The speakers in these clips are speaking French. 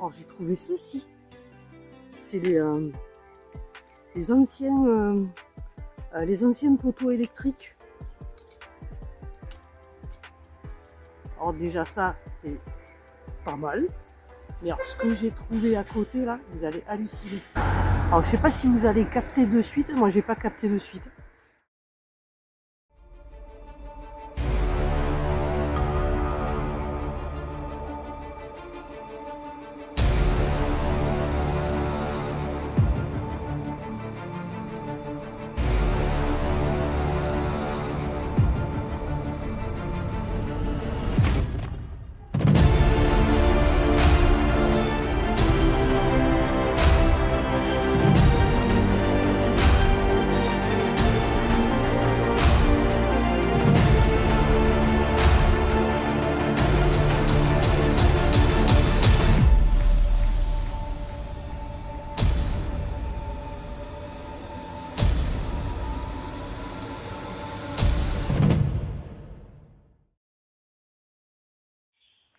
Alors j'ai trouvé ceci. C'est les anciens poteaux électriques. Alors déjà ça, c'est pas mal. Mais alors ce que j'ai trouvé à côté là, vous allez halluciner. Alors je sais pas si vous allez capter de suite, moi j'ai pas capté de suite.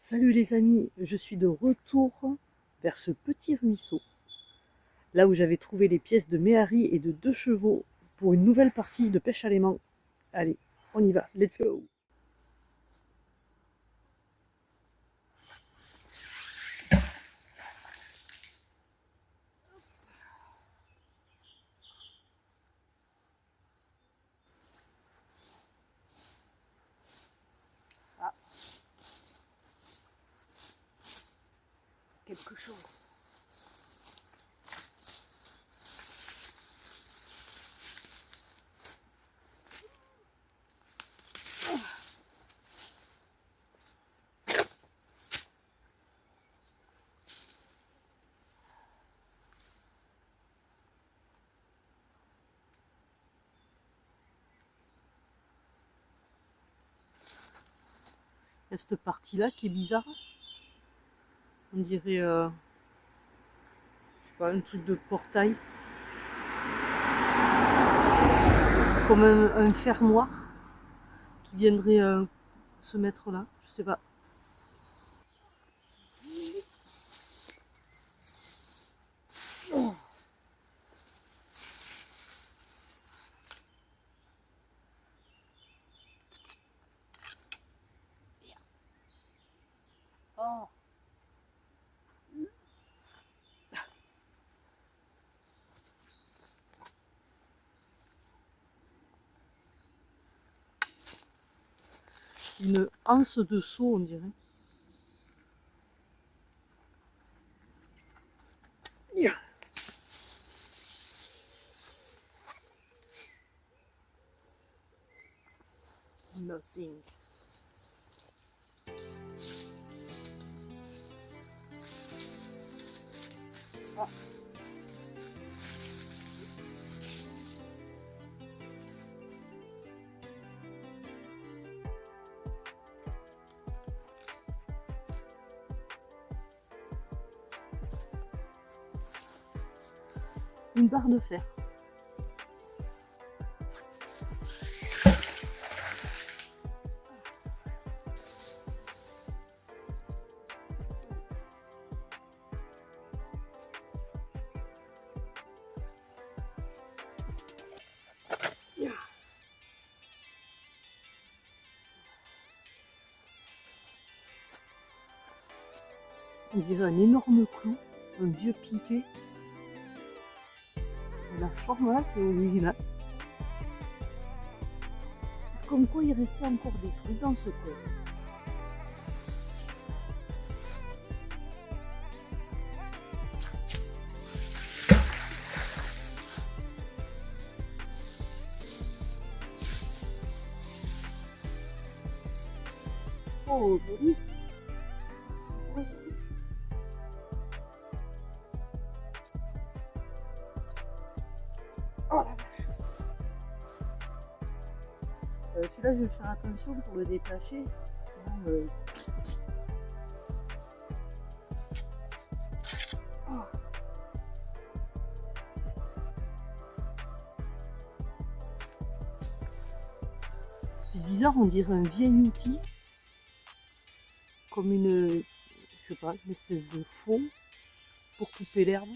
Salut les amis, je suis de retour vers ce petit ruisseau, là où j'avais trouvé les pièces de Méhari et de 2 chevaux pour une nouvelle partie de pêche à l'aimant. Allez, on y va, let's go! Ah, quelque chose. Il y a cette partie-là qui est bizarre. On dirait, je sais pas, un truc de portail. Comme un fermoir qui viendrait se mettre là, je sais pas. Oh. Oh. Une anse de seau, on dirait. Yeah. Nothing. Ah. Une barre de fer. On dirait un énorme clou, un vieux piquet. La forme là, c'est original. Comme quoi il restait encore des trucs dans ce coin. Oh, joli. Oh la vache. Celui-là, je vais faire attention pour le détacher. Sinon, oh. C'est bizarre, on dirait un vieil outil. Comme une, je sais pas, une espèce de faux. pour couper l'herbe.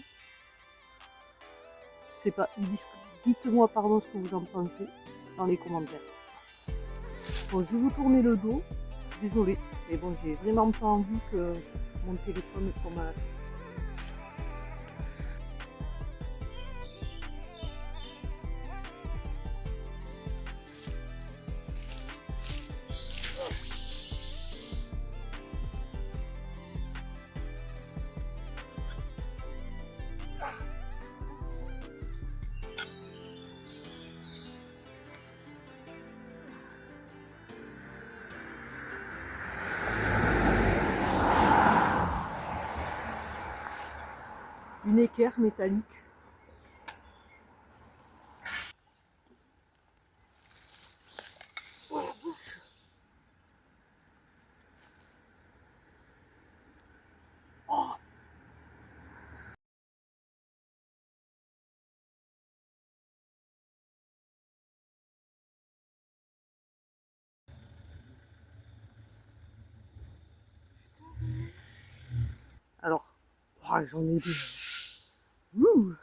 C'est pas. Dites-moi pardon ce que vous en pensez dans les commentaires. Bon, je vais vous tourner le dos. Désolée, mais bon, j'ai vraiment pas envie que mon téléphone tombe à la tête. Une équerre métallique. Oh, alors, oh, j'en ai deux. Ouh.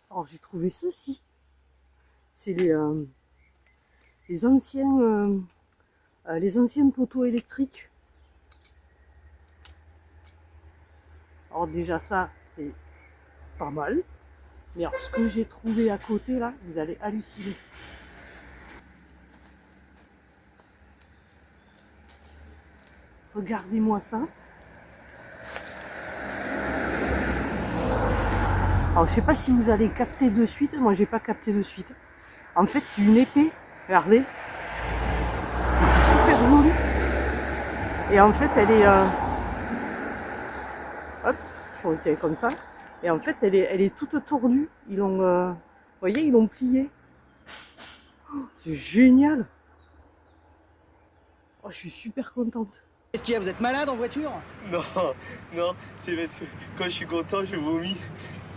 Alors j'ai trouvé ceci. C'est les anciens poteaux électriques. Alors déjà ça, c'est pas mal. Mais alors ce que j'ai trouvé à côté là, vous allez halluciner. Regardez-moi ça. Alors je sais pas si vous allez capter de suite, moi j'ai pas capté de suite. En fait c'est une épée, regardez. C'est super joli. Et en fait elle est... Hop, je retiens comme ça. Et en fait elle est toute tordue. Ils l'ont... vous voyez, ils l'ont pliée. Oh, c'est génial. Oh, je suis super contente. Qu'est-ce qu'il y a? Vous êtes malade en voiture? Non, non, c'est parce que quand je suis content, je vomis.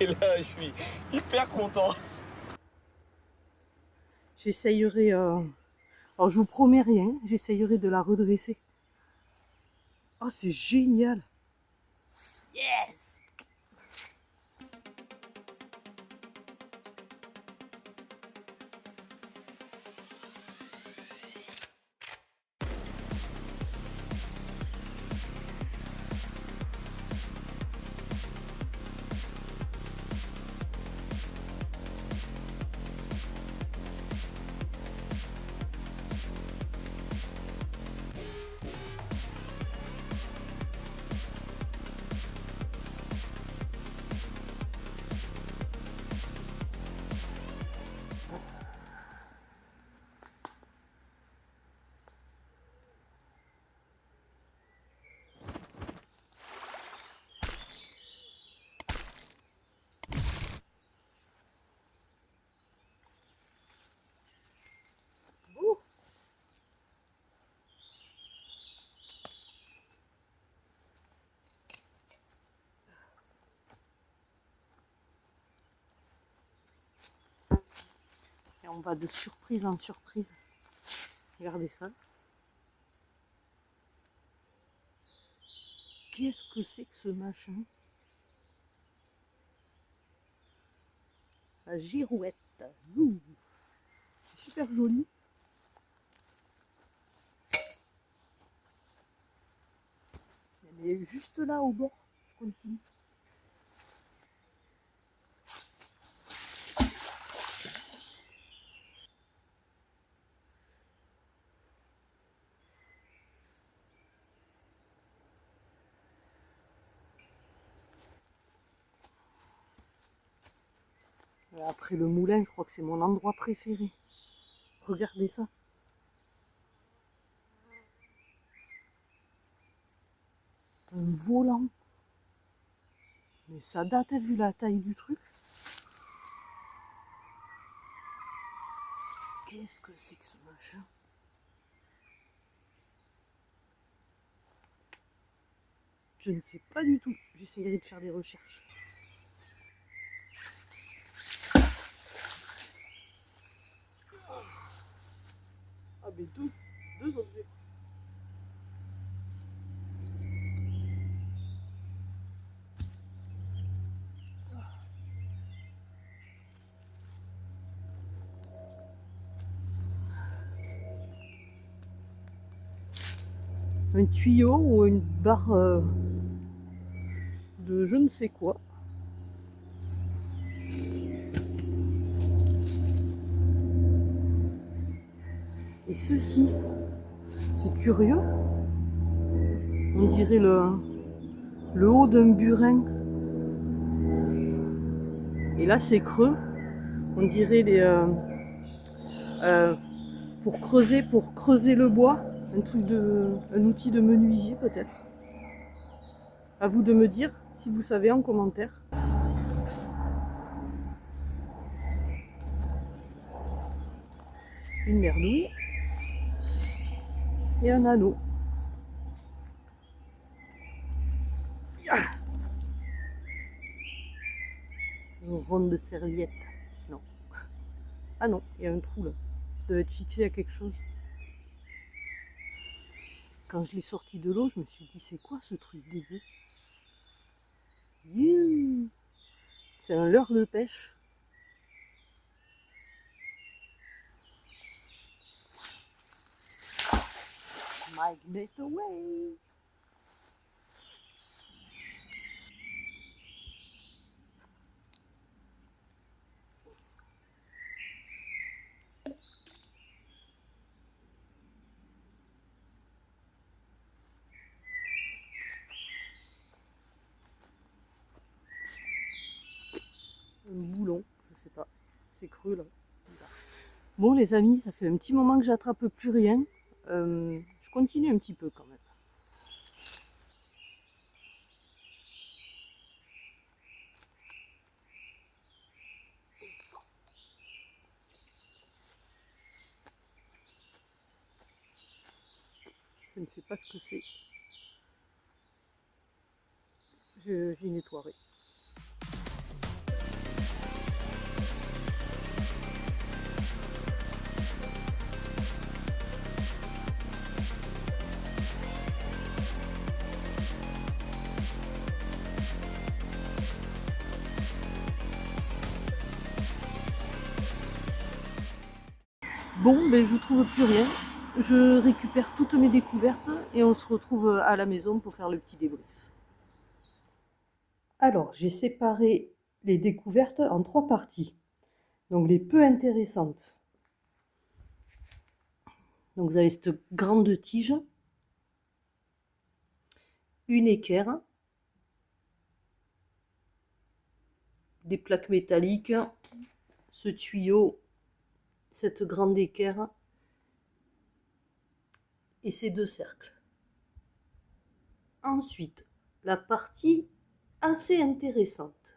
Et là, je suis hyper content. J'essayerai... Alors je vous promets rien, j'essayerai de la redresser. Oh, c'est génial. Yes. Ouh. Et on va de surprise en surprise. Regardez ça. Qu'est-ce que c'est que ce machin? La girouette. Ouh. C'est super joli. Elle est juste là au bord. Je continue. Et après le moulin, je crois que c'est mon endroit préféré. Regardez ça. Un volant. Mais ça date, vu la taille du truc. Qu'est-ce que c'est que ce machin? Je ne sais pas du tout. J'essayerai de faire des recherches. Ah mais deux objets. un tuyau ou une barre de je ne sais quoi. Et ceci, c'est curieux. On dirait le haut d'un burin. Et là, c'est creux. On dirait pour creuser le bois. Un outil de menuisier peut-être. À vous de me dire si vous savez en commentaire. Une merdouille et un anneau. Une ronde de serviette. Non. Ah non, il y a un trou là. Ça doit être fixé à quelque chose. Quand je l'ai sorti de l'eau, je me suis dit, c'est quoi ce truc dégueu? C'est un leurre de pêche. Magnet away. Un boulon, je sais pas. C'est creux là. Bon les amis, ça fait un petit moment que j'attrape plus rien. Je continue un petit peu quand même. Je ne sais pas ce que c'est. J'y nettoierai. Bon, ben je trouve plus rien. Je récupère toutes mes découvertes et on se retrouve à la maison pour faire le petit débrief. Alors, j'ai séparé les découvertes en 3 parties. Donc les peu intéressantes. Donc vous avez cette grande tige, une équerre, des plaques métalliques, ce tuyau, cette grande équerre et ces 2 cercles. Ensuite, la partie assez intéressante.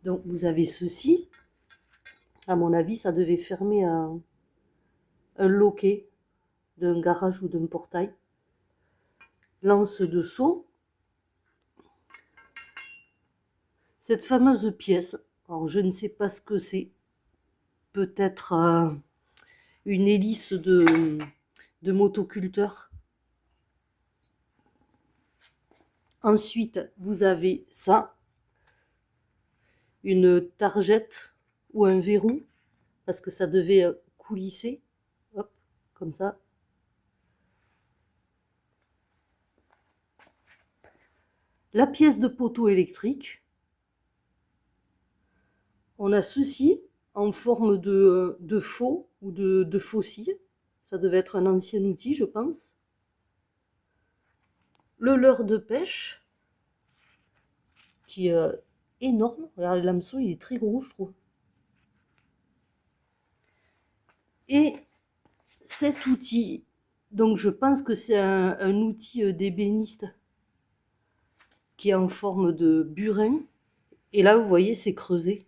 Donc vous avez ceci. À mon avis, ça devait fermer un loquet d'un garage ou d'un portail. Lance de seau. Cette fameuse pièce, alors je ne sais pas ce que c'est. Peut-être une hélice de motoculteur. Ensuite, vous avez ça, une targette ou un verrou, parce que ça devait coulisser, hop, comme ça. La pièce de poteau électrique. On a ceci en forme de faux ou de faucille. Ça devait être un ancien outil, je pense. Le leurre de pêche, qui est énorme. Regardez, l'hameçon, il est très gros, je trouve. Et cet outil, donc je pense que c'est un outil d'ébéniste qui est en forme de burin. Et là, vous voyez, c'est creusé.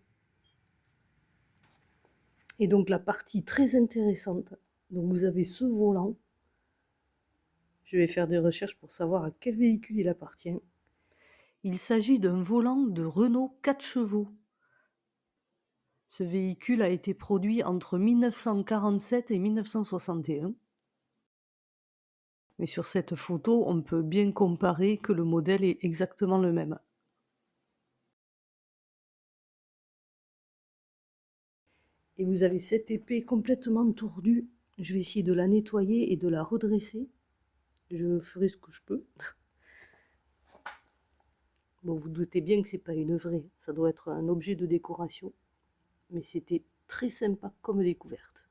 Et donc la partie très intéressante, donc vous avez ce volant. Je vais faire des recherches pour savoir à quel véhicule il appartient. Il s'agit d'un volant de Renault 4 chevaux. Ce véhicule a été produit entre 1947 et 1961. Mais sur cette photo, on peut bien comparer que le modèle est exactement le même. Et vous avez cette épée complètement tordue. Je vais essayer de la nettoyer et de la redresser. Je ferai ce que je peux. Bon, vous doutez bien que c'est pas une vraie, ça doit être un objet de décoration. Mais c'était très sympa comme découverte.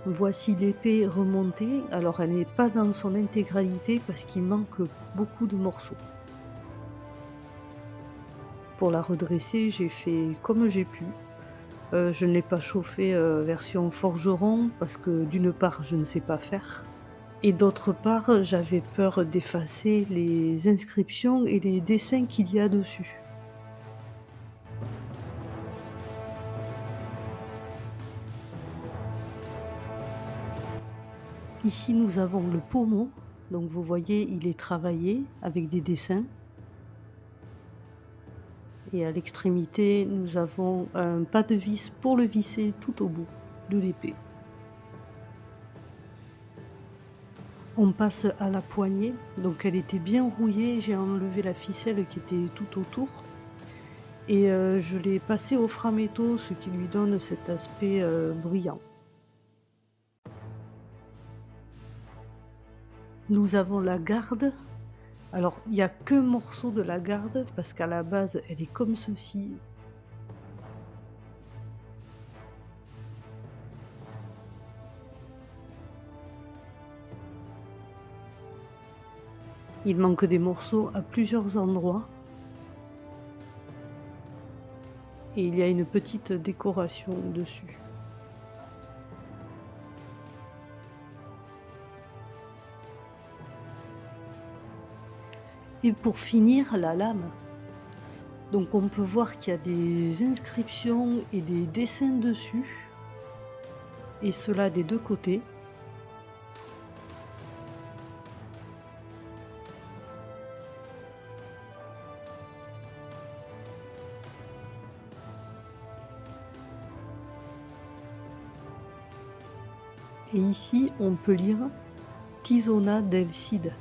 Voici l'épée remontée. Alors elle n'est pas dans son intégralité parce qu'il manque beaucoup de morceaux. Pour la redresser, j'ai fait comme j'ai pu. Je ne l'ai pas chauffée version forgeron parce que d'une part je ne sais pas faire et d'autre part j'avais peur d'effacer les inscriptions et les dessins qu'il y a dessus. Ici nous avons le pommeau, donc vous voyez il est travaillé avec des dessins. Et à l'extrémité nous avons un pas de vis pour le visser tout au bout de l'épée. On passe à la poignée, donc elle était bien rouillée, j'ai enlevé la ficelle qui était tout autour. Et je l'ai passée au framéto, ce qui lui donne cet aspect brillant. Nous avons la garde. Alors, il n'y a qu'un morceau de la garde, parce qu'à la base, elle est comme ceci. Il manque des morceaux à plusieurs endroits. Et il y a une petite décoration dessus. Et pour finir, la lame. Donc on peut voir qu'il y a des inscriptions et des dessins dessus. Et cela des deux côtés. Et ici, on peut lire Tizona del Cid.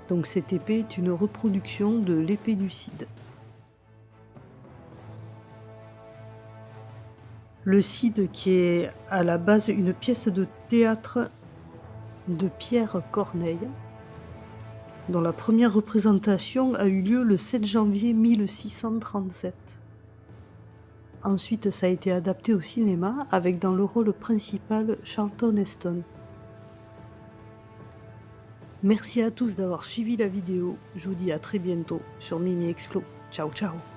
Donc cette épée est une reproduction de l'épée du Cid. Le Cid qui est à la base une pièce de théâtre de Pierre Corneille, dont la première représentation a eu lieu le 7 janvier 1637. Ensuite, ça a été adapté au cinéma avec dans le rôle principal Charlton Heston. Merci à tous d'avoir suivi la vidéo. Je vous dis à très bientôt sur Mimi Explo. Ciao ciao.